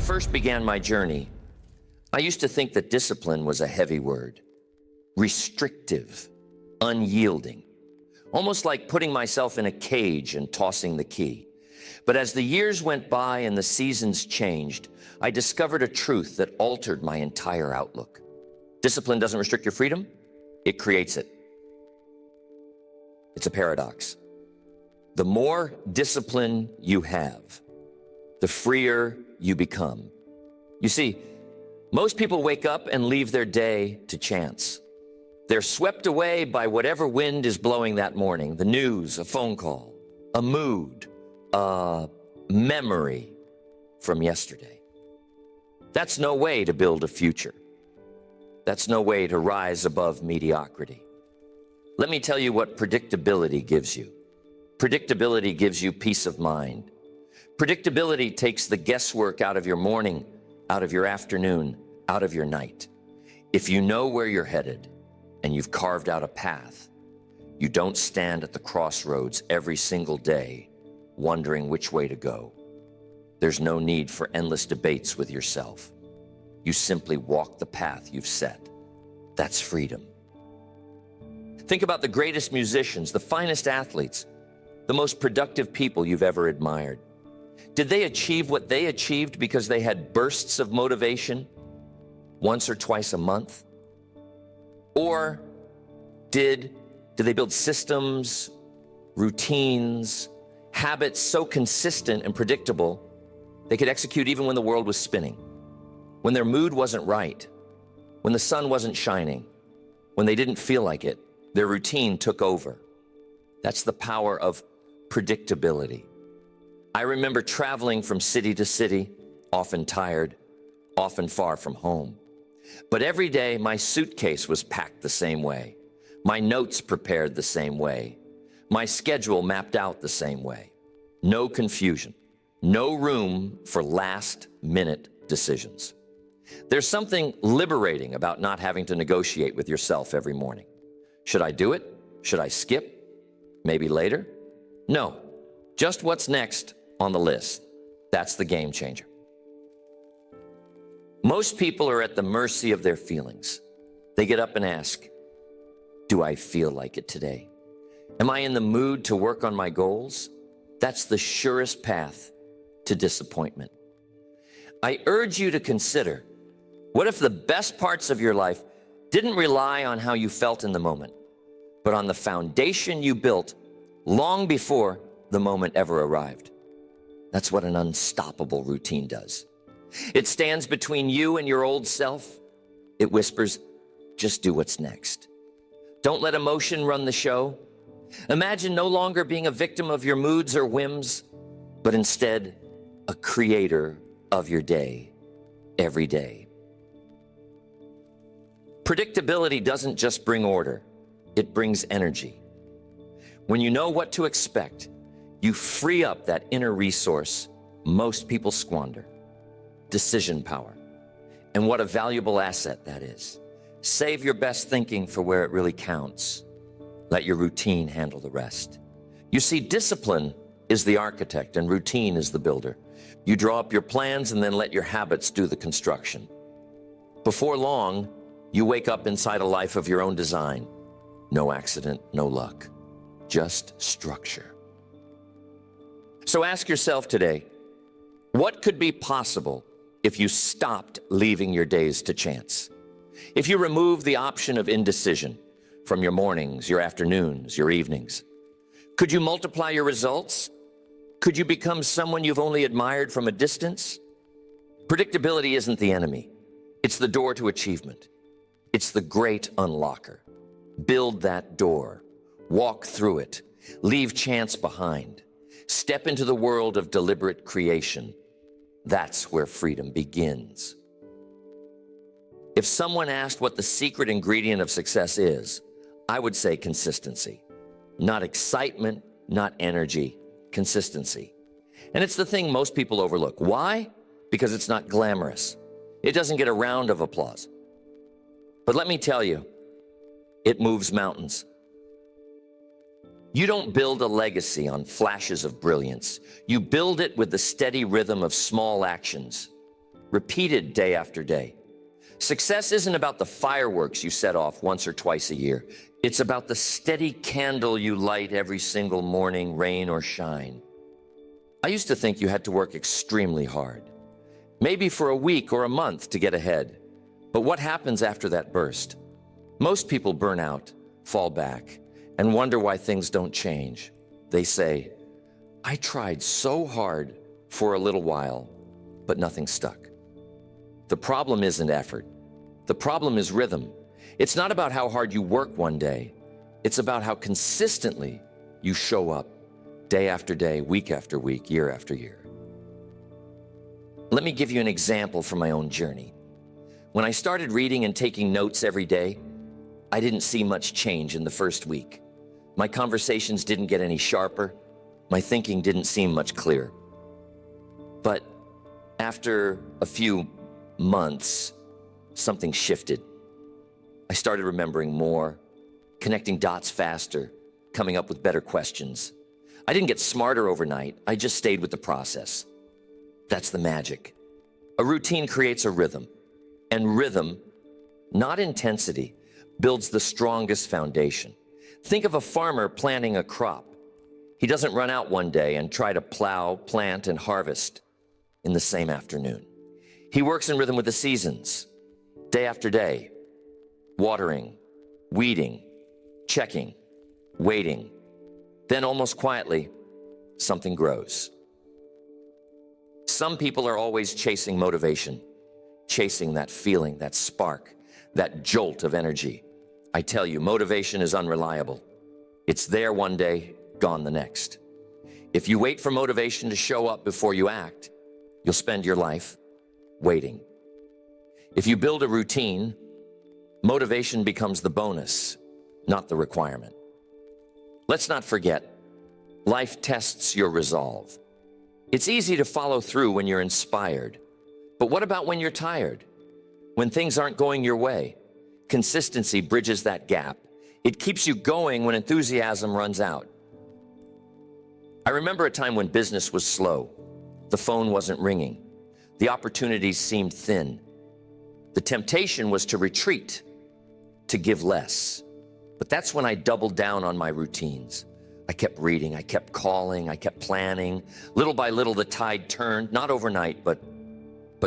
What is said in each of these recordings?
first began my journey, I used to think that discipline was a heavy word, restrictive, unyielding, almost like putting myself in a cage and tossing the key. But as the years went by and the seasons changed, I discovered a truth that altered my entire outlook. Discipline doesn't restrict your freedom, it creates it. It's a paradox. The more discipline you have, the freer you become. You see, most people wake up and leave their day to chance. They're swept away by whatever wind is blowing that morning, the news, a phone call, a mood, a memory from yesterday. That's no way to build a future. That's no way to rise above mediocrity. Let me tell you what predictability gives you. Predictability gives you peace of mind. Predictability takes the guesswork out of your morning, out of your afternoon, out of your night. If you know where you're headed and you've carved out a path, you don't stand at the crossroads every single day wondering which way to go. There's no need for endless debates with yourself. You simply walk the path you've set. That's freedom. Think about the greatest musicians, the finest athletes, the most productive people you've ever admired. Did they achieve what they achieved because they had bursts of motivation once or twice a month? Or did they build systems, routines, habits so consistent and predictable they could execute even when the world was spinning, when their mood wasn't right, when the sun wasn't shining, when they didn't feel like it, their routine took over? That's the power of predictability. I remember traveling from city to city, often tired, often far from home. But every day my suitcase was packed the same way. My notes prepared the same way. My schedule mapped out the same way. No confusion, no room for last-minute decisions. There's something liberating about not having to negotiate with yourself every morning. Should I do it? Should I skip? Maybe later? No, just what's next on the list. That's the game changer. Most people are at the mercy of their feelings. They get up and ask, do I feel like it today? Am I in the mood to work on my goals? That's the surest path to disappointment. I urge you to consider, what if the best parts of your life didn't rely on how you felt in the moment, but on the foundation you built long before the moment ever arrived? That's what an unstoppable routine does. It stands between you and your old self. It whispers, just do what's next. Don't let emotion run the show. Imagine no longer being a victim of your moods or whims, but instead a creator of your day, every day. Predictability doesn't just bring order, it brings energy. When you know what to expect, you free up that inner resource most people squander, decision power. And what a valuable asset that is. Save your best thinking for where it really counts. Let your routine handle the rest. You see, discipline is the architect and routine is the builder. You draw up your plans and then let your habits do the construction. Before long, you wake up inside a life of your own design. No accident, no luck, just structure. So ask yourself today, what could be possible if you stopped leaving your days to chance? If you remove the option of indecision from your mornings, your afternoons, your evenings, could you multiply your results? Could you become someone you've only admired from a distance? Predictability isn't the enemy. It's the door to achievement. It's the great unlocker. Build that door. Walk through it. Leave chance behind. Step into the world of deliberate creation. That's where freedom begins. If someone asked what the secret ingredient of success is, I would say consistency. Not excitement, not energy, consistency. And it's the thing most people overlook. Why? Because it's not glamorous. It doesn't get a round of applause. But let me tell you, it moves mountains. You don't build a legacy on flashes of brilliance. You build it with the steady rhythm of small actions. repeated day after day. Success isn't about the fireworks you set off once or twice a year. It's about the steady candle you light every single morning, rain or shine. I used to think you had to work extremely hard, maybe for a week or a month to get ahead. But what happens after that burst? Most people burn out, fall back, and wonder why things don't change. They say, I tried so hard for a little while, but nothing stuck. The problem isn't effort. The problem is rhythm. It's not about how hard you work one day. It's about how consistently you show up day after day, week after week, year after year. Let me give you an example from my own journey. When I started reading and taking notes every day, I didn't see much change in the first week. My conversations didn't get any sharper. My thinking didn't seem much clearer. But after a few months, something shifted. I started remembering more, connecting dots faster, coming up with better questions. I didn't get smarter overnight. I just stayed with the process. That's the magic. A routine creates a rhythm, and rhythm, not intensity, builds the strongest foundation. Think of a farmer planting a crop. He doesn't run out one day and try to plow, plant, and harvest in the same afternoon. He works in rhythm with the seasons, day after day, watering, weeding, checking, waiting. Then almost quietly, something grows. Some people are always chasing motivation, chasing that feeling, that spark, that jolt of energy. I tell you, motivation is unreliable. It's there one day, gone the next. If you wait for motivation to show up before you act, you'll spend your life waiting. If you build a routine, motivation becomes the bonus, not the requirement. Let's not forget, life tests your resolve. It's easy to follow through when you're inspired. But what about when you're tired? When things aren't going your way? Consistency bridges that gap. It keeps you going when enthusiasm runs out. I remember a time when business was slow. The phone wasn't ringing. The opportunities seemed thin. The temptation was to retreat, to give less. But that's when I doubled down on my routines. I kept reading, I kept calling, I kept planning. Little by little, the tide turned, not overnight, but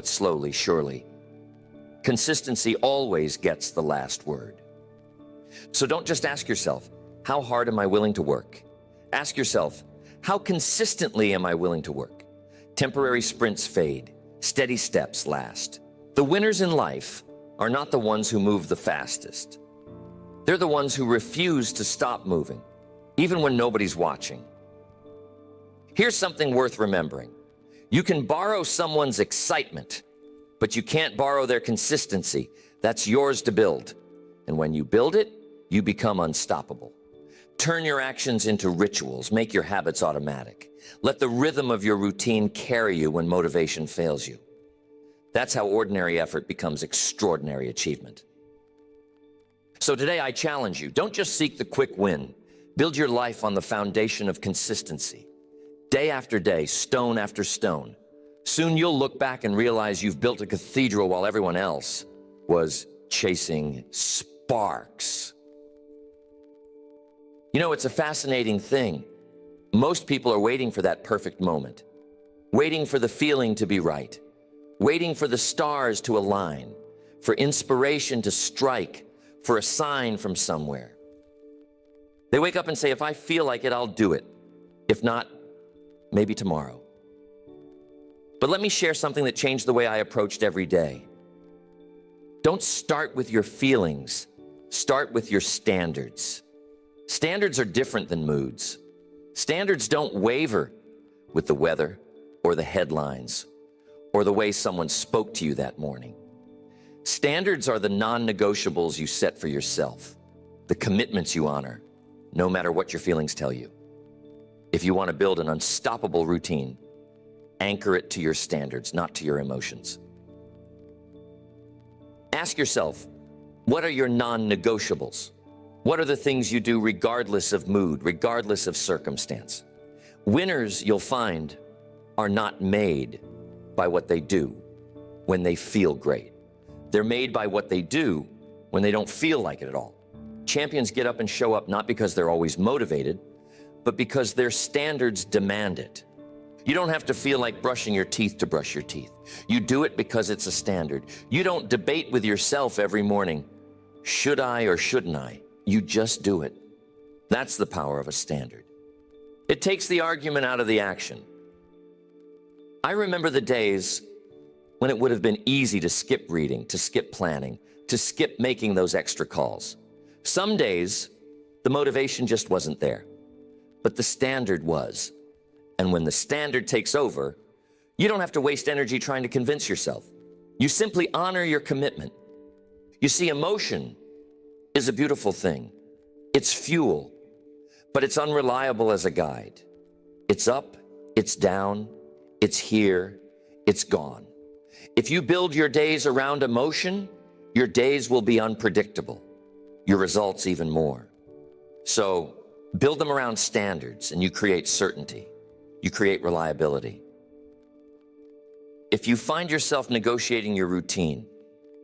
slowly, surely. Consistency always gets the last word. So don't just ask yourself, how hard am I willing to work? Ask yourself, how consistently am I willing to work? Temporary sprints fade, steady steps last. The winners in life are not the ones who move the fastest. They're the ones who refuse to stop moving, even when nobody's watching. Here's something worth remembering. You can borrow someone's excitement, but you can't borrow their consistency. That's yours to build. And when you build it, you become unstoppable. Turn your actions into rituals. Make your habits automatic. Let the rhythm of your routine carry you when motivation fails you. That's how ordinary effort becomes extraordinary achievement. So today I challenge you, don't just seek the quick win. Build your life on the foundation of consistency. Day after day, stone after stone. Soon you'll look back and realize you've built a cathedral while everyone else was chasing sparks. You know, it's a fascinating thing. Most people are waiting for that perfect moment, waiting for the feeling to be right, waiting for the stars to align, for inspiration to strike, for a sign from somewhere. They wake up and say, if I feel like it, I'll do it. If not, maybe tomorrow. But let me share something that changed the way I approached every day. Don't start with your feelings. Start with your standards. Standards are different than moods. Standards don't waver with the weather or the headlines or the way someone spoke to you that morning. Standards are the non-negotiables you set for yourself, the commitments you honor, no matter what your feelings tell you. If you want to build an unstoppable routine, anchor it to your standards, not to your emotions. Ask yourself, what are your non-negotiables? What are the things you do regardless of mood, regardless of circumstance? Winners, you'll find, are not made by what they do. when they feel great. They're made by what they do when they don't feel like it at all. Champions get up and show up not because they're always motivated, but because their standards demand it. You don't have to feel like brushing your teeth to brush your teeth. You do it because it's a standard. You don't debate with yourself every morning, should I or shouldn't I? You just do it. That's the power of a standard. It takes the argument out of the action. I remember the days when it would have been easy to skip reading, to skip planning, to skip making those extra calls. Some days, the motivation just wasn't there, but the standard was. And when the standard takes over, you don't have to waste energy trying to convince yourself. You simply honor your commitment. You see, emotion is a beautiful thing. It's fuel, but it's unreliable as a guide. It's up, it's down, it's here, it's gone. If you build your days around emotion, your days will be unpredictable, your results even more. So build them around standards and you create certainty. You create reliability. If you find yourself negotiating your routine,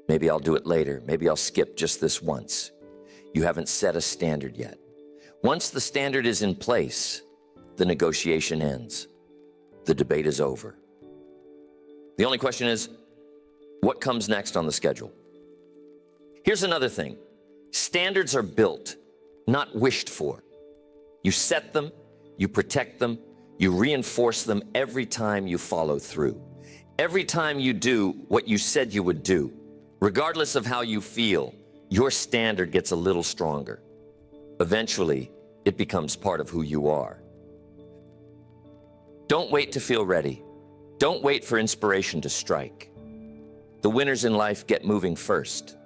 maybe I'll do it later, maybe I'll skip just this once, you haven't set a standard yet. Once the standard is in place, the negotiation ends. The debate is over. The only question is, what comes next on the schedule? Here's another thing. Standards are built, not wished for. You set them, you protect them, you reinforce them every time you follow through. Every time you do what you said you would do, regardless of how you feel, your standard gets a little stronger. Eventually, it becomes part of who you are. Don't wait to feel ready. Don't wait for inspiration to strike. The winners in life get moving first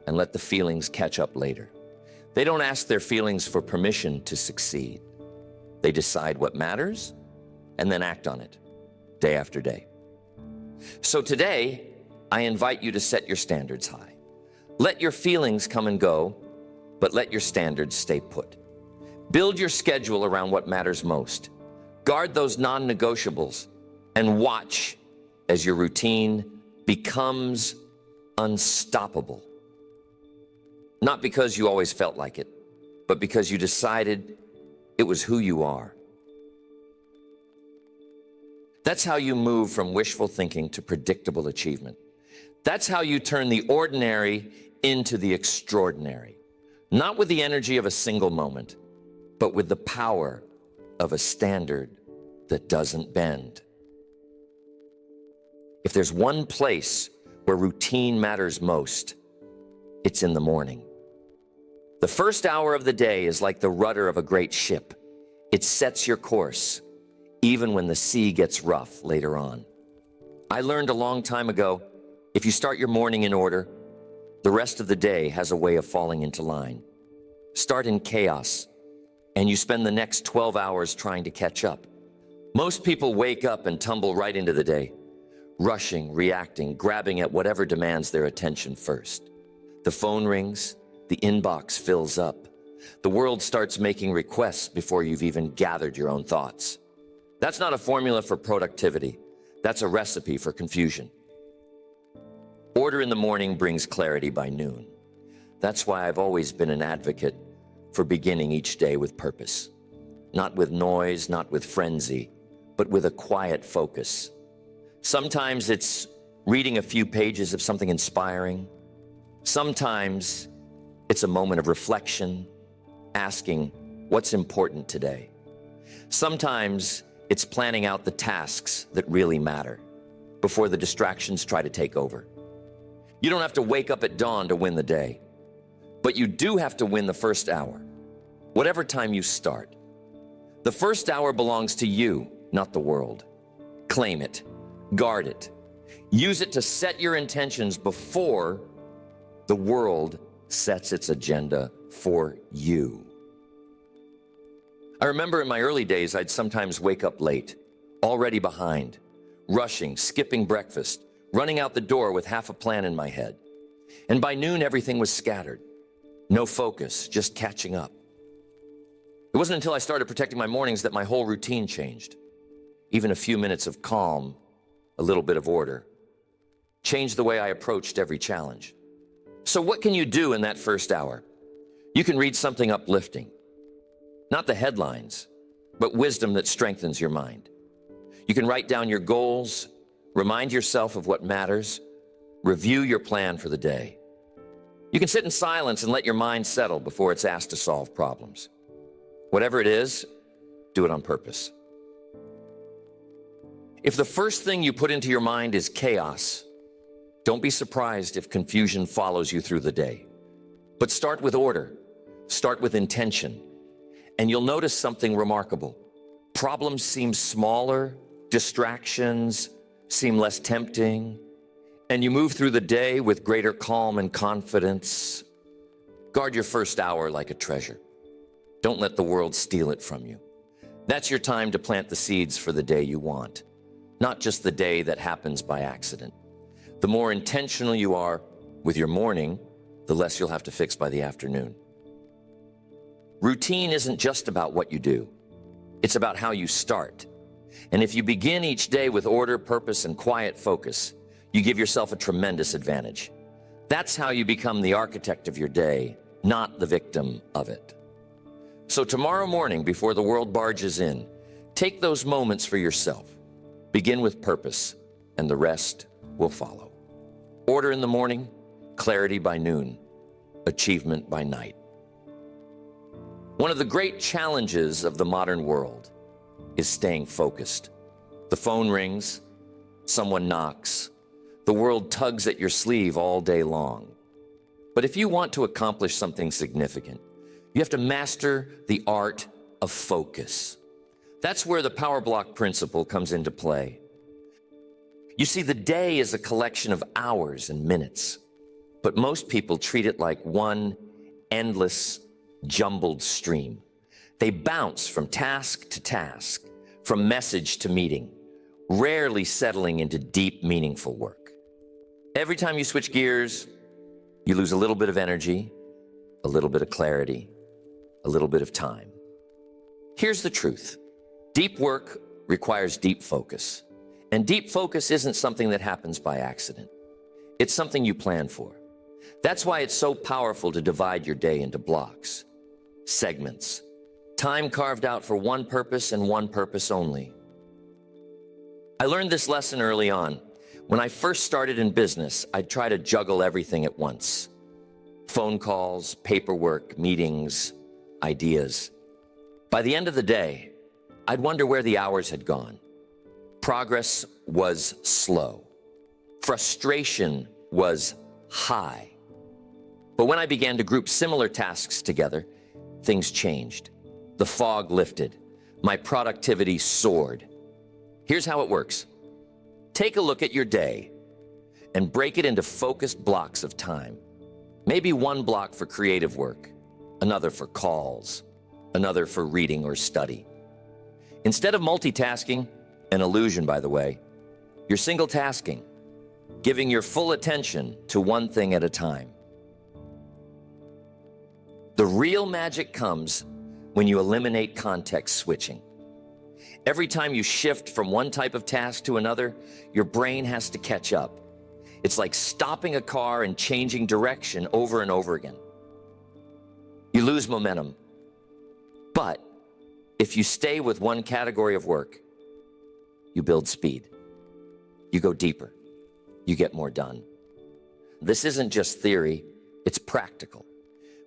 and let the feelings catch up later. They don't ask their feelings for permission to succeed. They decide what matters and then act on it day after day. So today, I invite you to set your standards high. Let your feelings come and go, but let your standards stay put. Build your schedule around what matters most. Guard those non-negotiables and watch as your routine becomes unstoppable. Not because you always felt like it, but because you decided it was who you are. That's how you move from wishful thinking to predictable achievement. That's how you turn the ordinary into the extraordinary. Not with the energy of a single moment, but with the power of a standard that doesn't bend. If there's one place where routine matters most, it's in the morning. The first hour of the day is like the rudder of a great ship. It sets your course, even when the sea gets rough later on. I learned a long time ago, if you start your morning in order, the rest of the day has a way of falling into line. Start in chaos, and you spend the next 12 hours trying to catch up. Most people wake up and tumble right into the day, rushing, reacting, grabbing at whatever demands their attention first. The phone rings, the inbox fills up. The world starts making requests before you've even gathered your own thoughts. That's not a formula for productivity. That's a recipe for confusion. Order in the morning brings clarity by noon. That's why I've always been an advocate for beginning each day with purpose. Not with noise, not with frenzy, but with a quiet focus. Sometimes it's reading a few pages of something inspiring. Sometimes it's a moment of reflection, asking, what's important today? Sometimes it's planning out the tasks that really matter before the distractions try to take over. You don't have to wake up at dawn to win the day, but you do have to win the first hour, whatever time you start. The first hour belongs to you, not the world. Claim it, guard it, use it to set your intentions before the world sets its agenda for you. I remember in my early days, I'd sometimes wake up late, already behind, rushing, skipping breakfast, running out the door with half a plan in my head. And by noon, everything was scattered. No focus, just catching up. It wasn't until I started protecting my mornings that my whole routine changed. Even a few minutes of calm, a little bit of order, changed the way I approached every challenge. So what can you do in that first hour? You can read something uplifting. Not the headlines, but wisdom that strengthens your mind. You can write down your goals, remind yourself of what matters, review your plan for the day. You can sit in silence and let your mind settle before it's asked to solve problems. Whatever it is, do it on purpose. If the first thing you put into your mind is chaos, don't be surprised if confusion follows you through the day. But start with order, start with intention, and you'll notice something remarkable. Problems seem smaller, distractions seem less tempting, and you move through the day with greater calm and confidence. Guard your first hour like a treasure. Don't let the world steal it from you. That's your time to plant the seeds for the day you want, not just the day that happens by accident. The more intentional you are with your morning, the less you'll have to fix by the afternoon. Routine isn't just about what you do. It's about how you start. And if you begin each day with order, purpose, and quiet focus, you give yourself a tremendous advantage. That's how you become the architect of your day, not the victim of it. So tomorrow morning, before the world barges in, take those moments for yourself. Begin with purpose, and the rest will follow. Order in the morning, clarity by noon, achievement by night. One of the great challenges of the modern world is staying focused. The phone rings, someone knocks, the world tugs at your sleeve all day long. But if you want to accomplish something significant, you have to master the art of focus. That's where the power block principle comes into play. You see, the day is a collection of hours and minutes, but most people treat it like one endless, jumbled stream. They bounce from task to task, from message to meeting, rarely settling into deep, meaningful work. Every time you switch gears, you lose a little bit of energy, a little bit of clarity, a little bit of time. Here's the truth. Deep work requires deep focus. And deep focus isn't something that happens by accident. It's something you plan for. That's why it's so powerful to divide your day into blocks, segments, time carved out for one purpose and one purpose only. I learned this lesson early on. When I first started in business, I'd try to juggle everything at once. Phone calls, paperwork, meetings, ideas. By the end of the day, I'd wonder where the hours had gone. Progress was slow. Frustration was high. But when I began to group similar tasks together, things changed. The fog lifted. My productivity soared. Here's how it works. Take a look at your day and break it into focused blocks of time. Maybe one block for creative work, another for calls, another for reading or study. Instead of multitasking, an illusion, by the way, you're single tasking, giving your full attention to one thing at a time. The real magic comes when you eliminate context switching. Every time you shift from one type of task to another, your brain has to catch up. It's like stopping a car and changing direction over and over again. You lose momentum. But if you stay with one category of work, you build speed. You go deeper. You get more done. This isn't just theory, it's practical.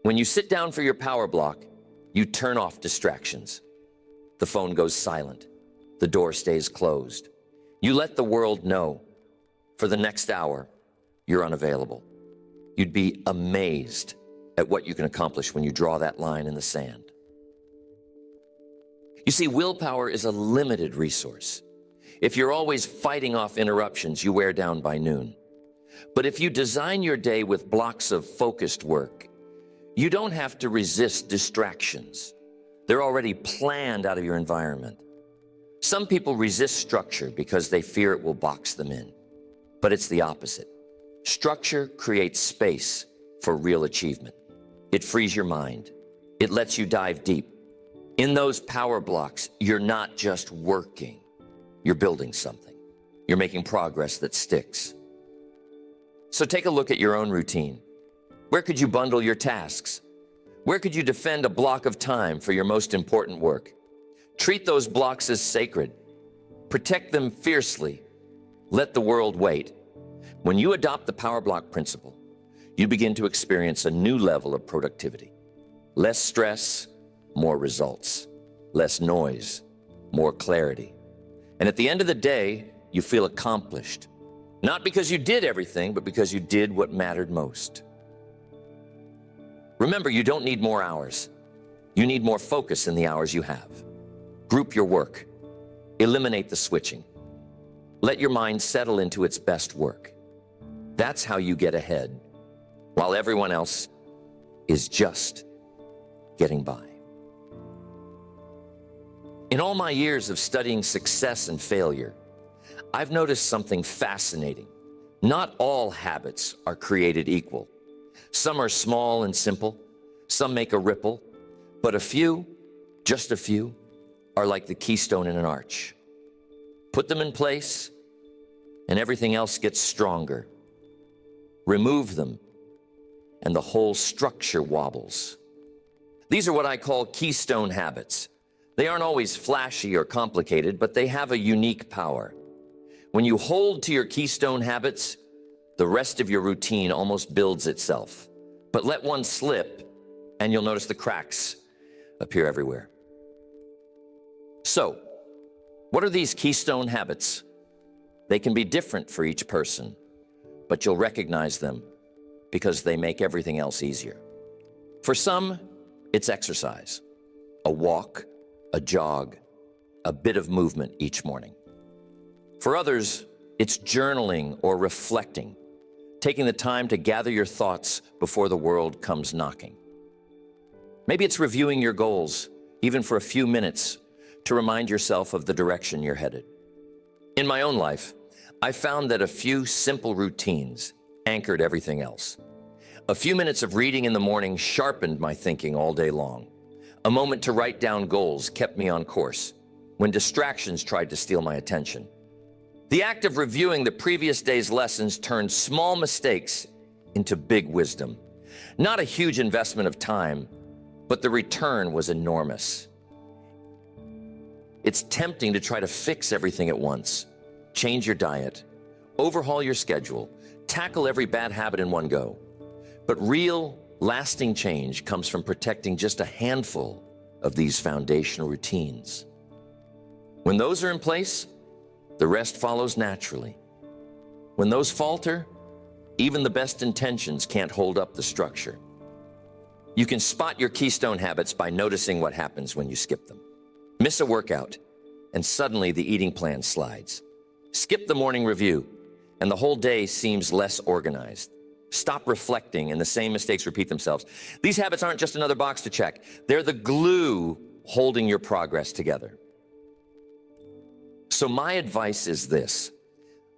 When you sit down for your power block, you turn off distractions. The phone goes silent. The door stays closed. You let the world know for the next hour you're unavailable. You'd be amazed at what you can accomplish when you draw that line in the sand. You see, willpower is a limited resource. If you're always fighting off interruptions, you wear down by noon. But if you design your day with blocks of focused work, you don't have to resist distractions. They're already planned out of your environment. Some people resist structure because they fear it will box them in. But it's the opposite. Structure creates space for real achievement. It frees your mind. It lets you dive deep. In those power blocks, you're not just working. You're building something. You're making progress that sticks. So take a look at your own routine. Where could you bundle your tasks? Where could you defend a block of time for your most important work? Treat those blocks as sacred. Protect them fiercely. Let the world wait. When you adopt the power block principle, you begin to experience a new level of productivity. Less stress, more results. Less noise, more clarity. And at the end of the day, you feel accomplished. Not because you did everything, but because you did what mattered most. Remember, you don't need more hours. You need more focus in the hours you have. Group your work. Eliminate the switching. Let your mind settle into its best work. That's how you get ahead, while everyone else is just getting by. In all my years of studying success and failure, I've noticed something fascinating. Not all habits are created equal. Some are small and simple. Some make a ripple. But a few, just a few, are like the keystone in an arch. Put them in place, and everything else gets stronger. Remove them, and the whole structure wobbles. These are what I call keystone habits. They aren't always flashy or complicated, but they have a unique power. When you hold to your keystone habits, the rest of your routine almost builds itself. But let one slip, and you'll notice the cracks appear everywhere. So, what are these keystone habits? They can be different for each person, but you'll recognize them because they make everything else easier. For some, it's exercise, a walk, a jog, a bit of movement each morning. For others, it's journaling or reflecting, taking the time to gather your thoughts before the world comes knocking. Maybe it's reviewing your goals, even for a few minutes, to remind yourself of the direction you're headed. In my own life, I found that a few simple routines anchored everything else. A few minutes of reading in the morning sharpened my thinking all day long. A moment to write down goals kept me on course when distractions tried to steal my attention. The act of reviewing the previous day's lessons turned small mistakes into big wisdom. Not a huge investment of time, but the return was enormous. It's tempting to try to fix everything at once. Change your diet, overhaul your schedule, tackle every bad habit in one go. But real, lasting change comes from protecting just a handful of these foundational routines. When those are in place, the rest follows naturally. When those falter, even the best intentions can't hold up the structure. You can spot your keystone habits by noticing what happens when you skip them. Miss a workout, and suddenly the eating plan slides. Skip the morning review, and the whole day seems less organized. Stop reflecting, and the same mistakes repeat themselves. These habits aren't just another box to check. They're the glue holding your progress together. So my advice is this: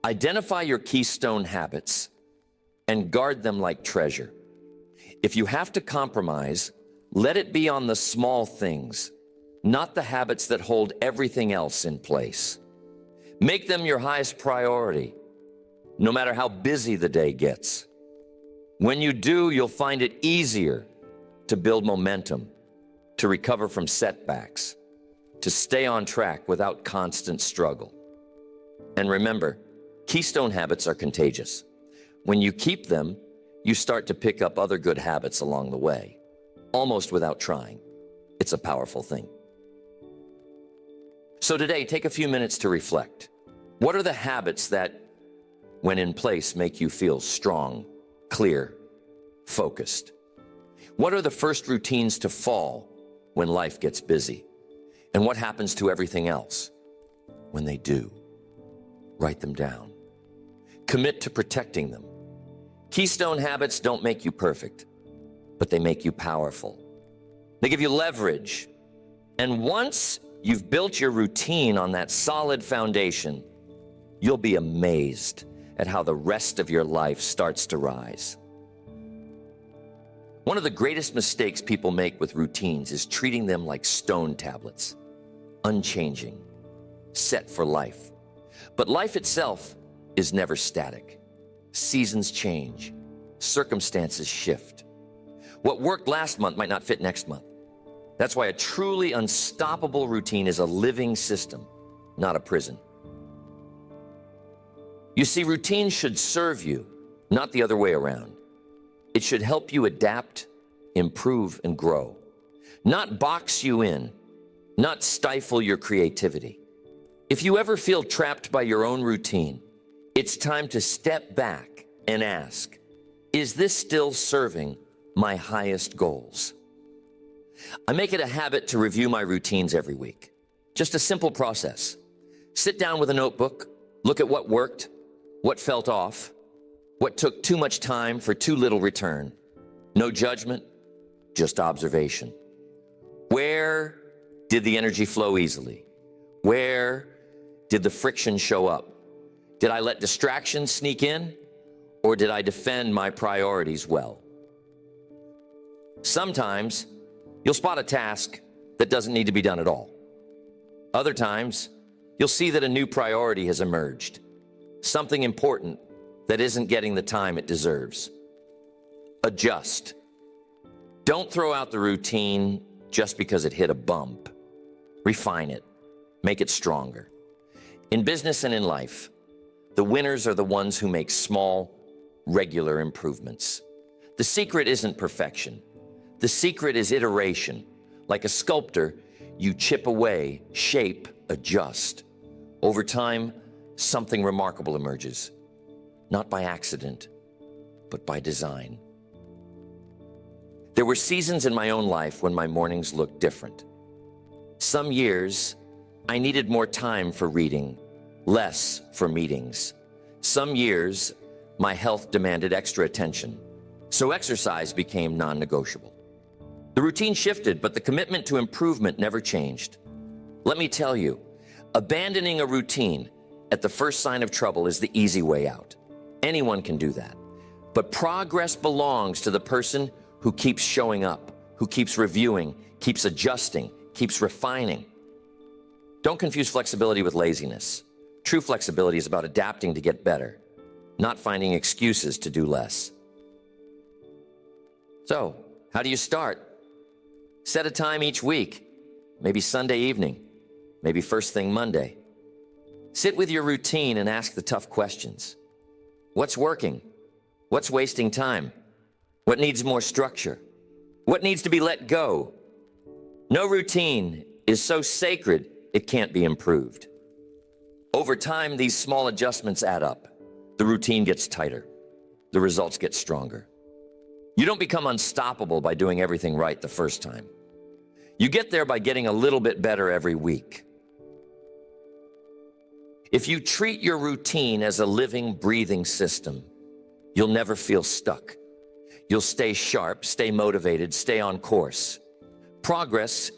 identify your keystone habits and guard them like treasure. If you have to compromise, let it be on the small things, not the habits that hold everything else in place. Make them your highest priority, no matter how busy the day gets. When you do, you'll find it easier to build momentum, to recover from setbacks, to stay on track without constant struggle. And remember, keystone habits are contagious. When you keep them, you start to pick up other good habits along the way, almost without trying. It's a powerful thing. So today, take a few minutes to reflect. What are the habits that, when in place, make you feel strong, clear, focused? What are the first routines to fall when life gets busy? And what happens to everything else when they do? Write them down. Commit to protecting them. Keystone habits don't make you perfect, but they make you powerful. They give you leverage. And once you've built your routine on that solid foundation, you'll be amazed at how the rest of your life starts to rise. One of the greatest mistakes people make with routines is treating them like stone tablets, unchanging, set for life. But life itself is never static. seasons change, circumstances shift. What worked last month might not fit next month. That's why a truly unstoppable routine is a living system, not a prison. You see, routine should serve you, not the other way around. It should help you adapt, improve, and grow, not box you in, not stifle your creativity. If you ever feel trapped by your own routine, it's time to step back and ask, is this still serving my highest goals? I make it a habit to review my routines every week. Just a simple process. Sit down with a notebook, look at what worked, what felt off, what took too much time for too little return. No judgment, just observation. Where did the energy flow easily? Where did the friction show up? Did I let distractions sneak in, or did I defend my priorities well? Sometimes you'll spot a task that doesn't need to be done at all. Other times, you'll see that a new priority has emerged, something important that isn't getting the time it deserves. Adjust. Don't throw out the routine just because it hit a bump. Refine it. Make it stronger. In business and in life, the winners are the ones who make small, regular improvements. The secret isn't perfection. The secret is iteration. Like a sculptor, you chip away, shape, adjust. Over time, something remarkable emerges. Not by accident, but by design. There were seasons in my own life when my mornings looked different. Some years, I needed more time for reading, less for meetings. Some years, my health demanded extra attention, so exercise became non-negotiable. The routine shifted, but the commitment to improvement never changed. Let me tell you, abandoning a routine at the first sign of trouble is the easy way out. Anyone can do that. But progress belongs to the person who keeps showing up, who keeps reviewing, keeps adjusting, keeps refining. Don't confuse flexibility with laziness. True flexibility is about adapting to get better, not finding excuses to do less. So, how do you start? Set a time each week, maybe Sunday evening, maybe first thing Monday. Sit with your routine and ask the tough questions. What's working? What's wasting time? What needs more structure? What needs to be let go? No routine is so sacred it can't be improved. Over time, these small adjustments add up. The routine gets tighter. The results get stronger. You don't become unstoppable by doing everything right the first time. You get there by getting a little bit better every week. If you treat your routine as a living, breathing system, you'll never feel stuck. You'll stay sharp, stay motivated, stay on course. Progress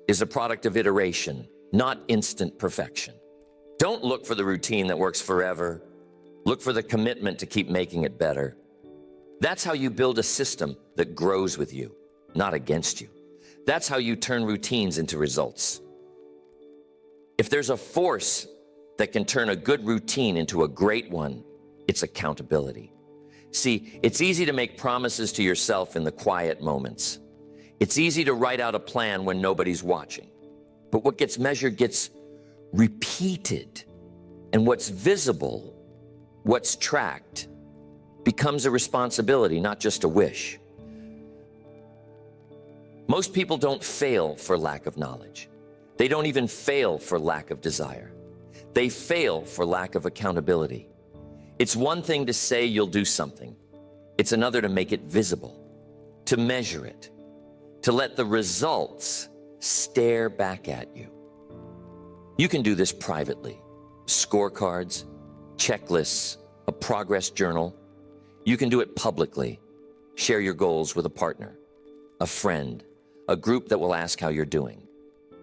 is a product of iteration, not instant perfection. Don't look for the routine that works forever. Look for the commitment to keep making it better. That's how you build a system that grows with you, not against you. That's how you turn routines into results. If there's a force that can turn a good routine into a great one, it's accountability. See, it's easy to make promises to yourself in the quiet moments. It's easy to write out a plan when nobody's watching. But what gets measured gets repeated. And what's visible, what's tracked, becomes a responsibility, not just a wish. Most people don't fail for lack of knowledge. They don't even fail for lack of desire. They fail for lack of accountability. It's one thing to say you'll do something. It's another to make it visible, to measure it, to let the results stare back at you. You can do this privately. Scorecards, checklists, a progress journal. You can do it publicly. Share your goals with a partner, a friend, a group that will ask how you're doing.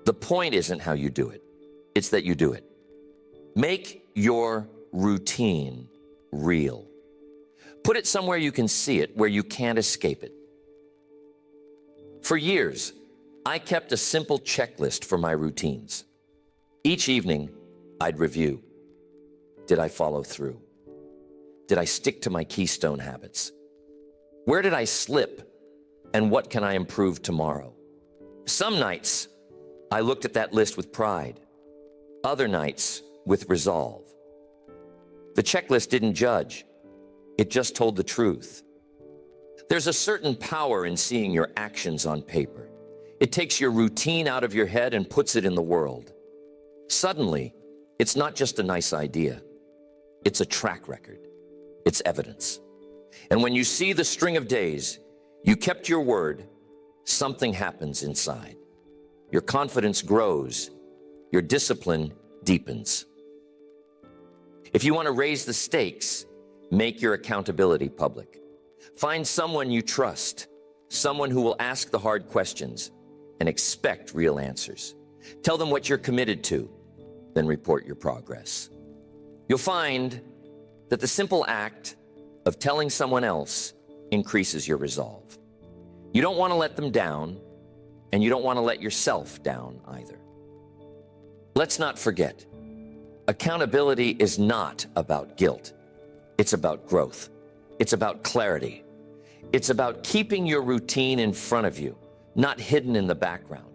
The point isn't how you do it. It's that you do it. Make your routine real. Put it somewhere you can see it, where you can't escape it. For years, I kept a simple checklist for my routines. Each evening, I'd review. Did I follow through? did I stick to my keystone habits? Where did I slip, and what can I improve tomorrow? Some nights, I looked at that list with pride. Other nights, with resolve. The checklist didn't judge. It just told the truth. There's a certain power in seeing your actions on paper. It takes your routine out of your head and puts it in the world. Suddenly, it's not just a nice idea. It's a track record. It's evidence. And when you see the string of days, you kept your word, something happens inside. Your confidence grows. Your discipline deepens. If you want to raise the stakes, make your accountability public. Find someone you trust, someone who will ask the hard questions and expect real answers. Tell them what you're committed to, then report your progress. You'll find that the simple act of telling someone else increases your resolve. You don't want to let them down, and you don't want to let yourself down either. Let's not forget, accountability is not about guilt. It's about growth. It's about clarity. It's about keeping your routine in front of you, not hidden in the background.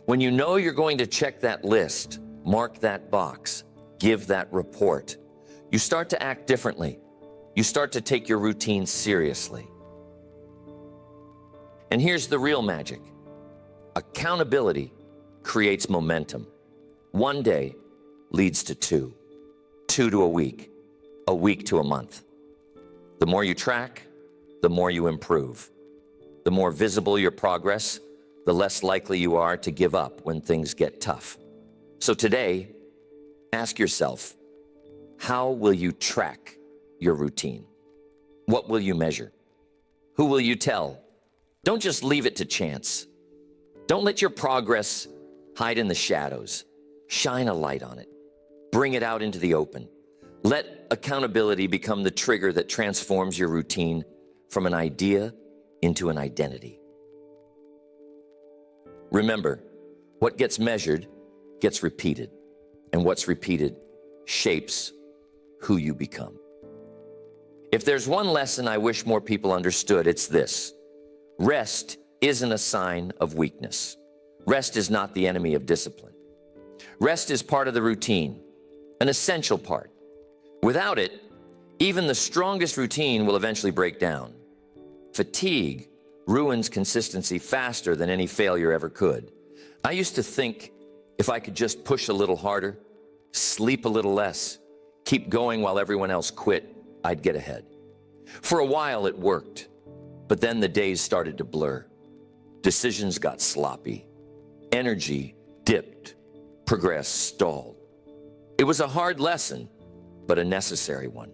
When you know you're going to check that list, mark that box, give that report, you start to act differently. You start to take your routine seriously. And here's the real magic. Accountability creates momentum. One day leads to two to a week to a month. The more you track, the more you improve. The more visible your progress, the less likely you are to give up when things get tough. So today, ask yourself, how will you track your routine? What will you measure? Who will you tell? Don't just leave it to chance. Don't let your progress hide in the shadows. Shine a light on it. Bring it out into the open. Let accountability become the trigger that transforms your routine from an idea into an identity. Remember, what gets measured gets repeated, and what's repeated shapes who you become. If there's one lesson I wish more people understood, it's this. Rest isn't a sign of weakness. Rest is not the enemy of discipline. Rest is part of the routine, an essential part. Without it, even the strongest routine will eventually break down. Fatigue ruins consistency faster than any failure ever could. I used to think if I could just push a little harder, sleep a little less, keep going while everyone else quit, I'd get ahead. For a while it worked, but then the days started to blur. Decisions got sloppy. Energy dipped. Progress stalled. It was a hard lesson, but a necessary one.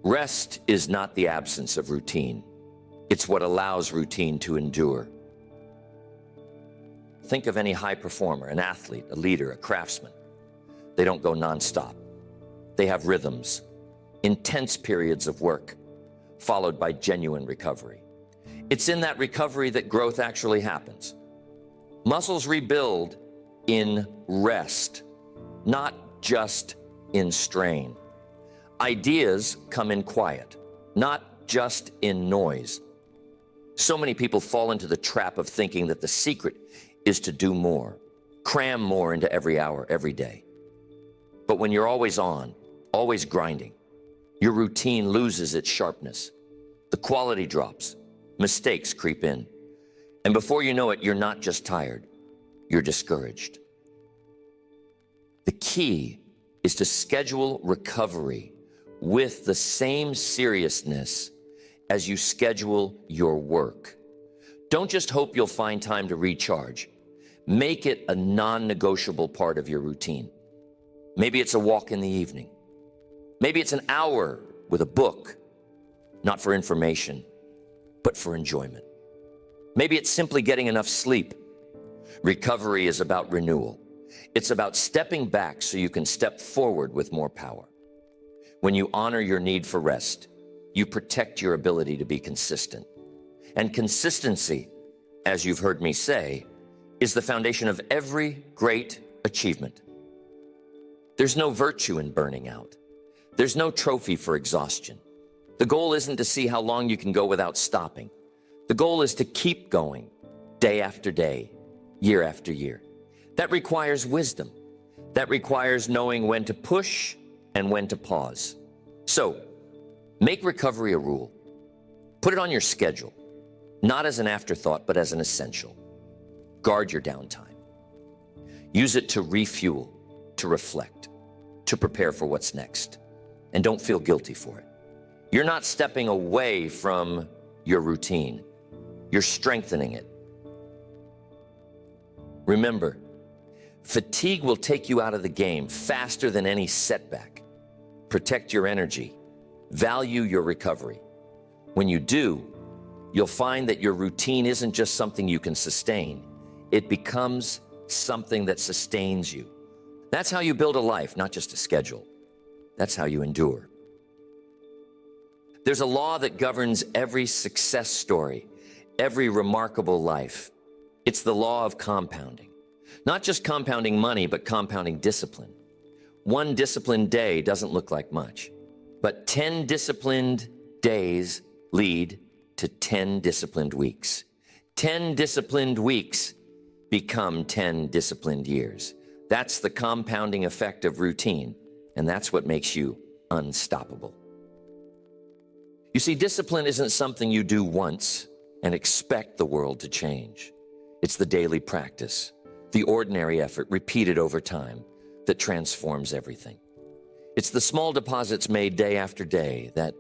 Rest is not the absence of routine. It's what allows routine to endure. Think of any high performer, an athlete, a leader, a craftsman. They don't go nonstop. They have rhythms, intense periods of work, followed by genuine recovery. It's in that recovery that growth actually happens. Muscles rebuild in rest, not just in strain. Ideas come in quiet, not just in noise. So many people fall into the trap of thinking that the secret is to do more, cram more into every hour, every day. But when you're always on, always grinding, your routine loses its sharpness. The quality drops, mistakes creep in. And before you know it, you're not just tired, you're discouraged. The key is to schedule recovery with the same seriousness as you schedule your work. Don't just hope you'll find time to recharge. Make it a non-negotiable part of your routine. Maybe it's a walk in the evening. Maybe it's an hour with a book, not for information, but for enjoyment. Maybe it's simply getting enough sleep. Recovery is about renewal. It's about stepping back so you can step forward with more power. When you honor your need for rest, you protect your ability to be consistent. And consistency, as you've heard me say, is the foundation of every great achievement. There's no virtue in burning out. There's no trophy for exhaustion. The goal isn't to see how long you can go without stopping. The goal is to keep going day after day, year after year. That requires wisdom. That requires knowing when to push and when to pause. So, make recovery a rule. Put it on your schedule, not as an afterthought, but as an essential. Guard your downtime. Use it to refuel, to reflect, to prepare for what's next. And don't feel guilty for it. You're not stepping away from your routine. You're strengthening it. Remember, fatigue will take you out of the game faster than any setback. Protect your energy. Value your recovery. When you do, you'll find that your routine isn't just something you can sustain. It becomes something that sustains you. That's how you build a life, not just a schedule. That's how you endure. There's a law that governs every success story, every remarkable life. It's the law of compounding. Not just compounding money, but compounding discipline. One disciplined day doesn't look like much, but 10 disciplined days lead to 10 disciplined weeks. 10 disciplined weeks become 10 disciplined years. That's the compounding effect of routine, and that's what makes you unstoppable. You see, discipline isn't something you do once and expect the world to change. It's the daily practice, the ordinary effort repeated over time that transforms everything. It's the small deposits made day after day that,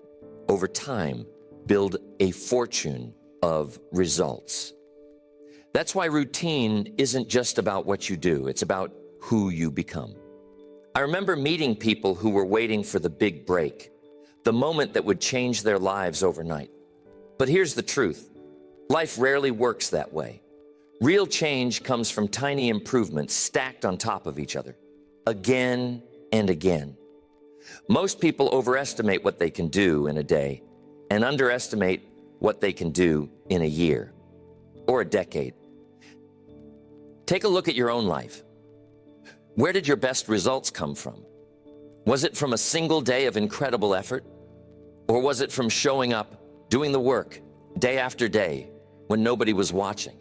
over time, build a fortune of results. That's why routine isn't just about what you do, it's about who you become. I remember meeting people who were waiting for the big break, the moment that would change their lives overnight. But here's the truth. Life rarely works that way. Real change comes from tiny improvements stacked on top of each other, again and again. Most people overestimate what they can do in a day and underestimate what they can do in a year or a decade. Take a look at your own life. Where did your best results come from? Was it from a single day of incredible effort? Or was it from showing up, doing the work, day after day, when nobody was watching?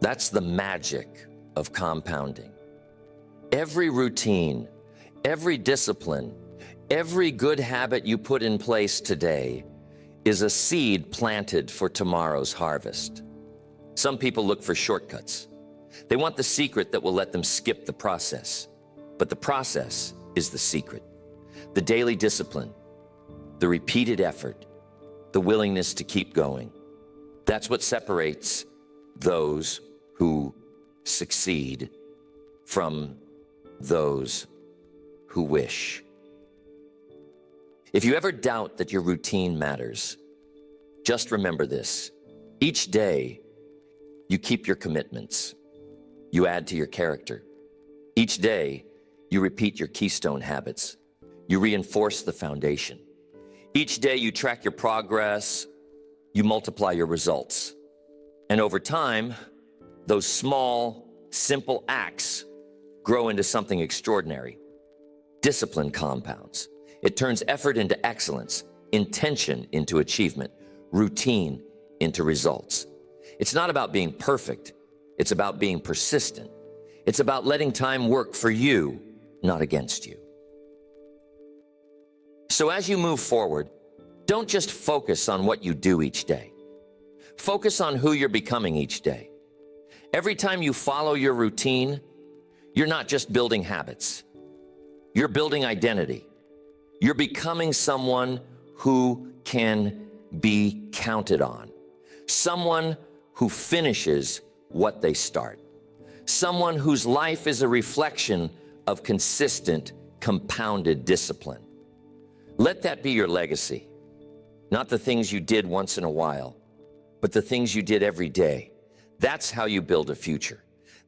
That's the magic of compounding. Every routine, every discipline, every good habit you put in place today is a seed planted for tomorrow's harvest. Some people look for shortcuts. They want the secret that will let them skip the process. But the process is the secret. The daily discipline, the repeated effort, the willingness to keep going. That's what separates those who succeed from those who wish. If you ever doubt that your routine matters, just remember this. Each day, you keep your commitments. You add to your character. Each day, you repeat your keystone habits. You reinforce the foundation. Each day, you track your progress. You multiply your results. And over time, those small, simple acts grow into something extraordinary. Discipline compounds. It turns effort into excellence, intention into achievement, routine into results. It's not about being perfect. It's about being persistent. It's about letting time work for you, not against you. So as you move forward, don't just focus on what you do each day. Focus on who you're becoming each day. Every time you follow your routine, you're not just building habits. You're building identity. You're becoming someone who can be counted on. Someone who finishes what they start. Someone whose life is a reflection of consistent, compounded discipline. Let that be your legacy. Not the things you did once in a while, but the things you did every day. That's how you build a future.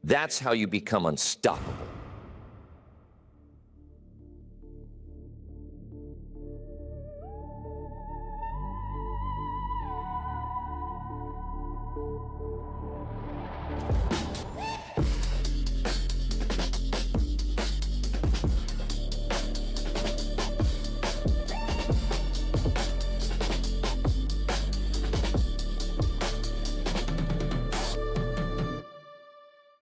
That's how you become unstoppable.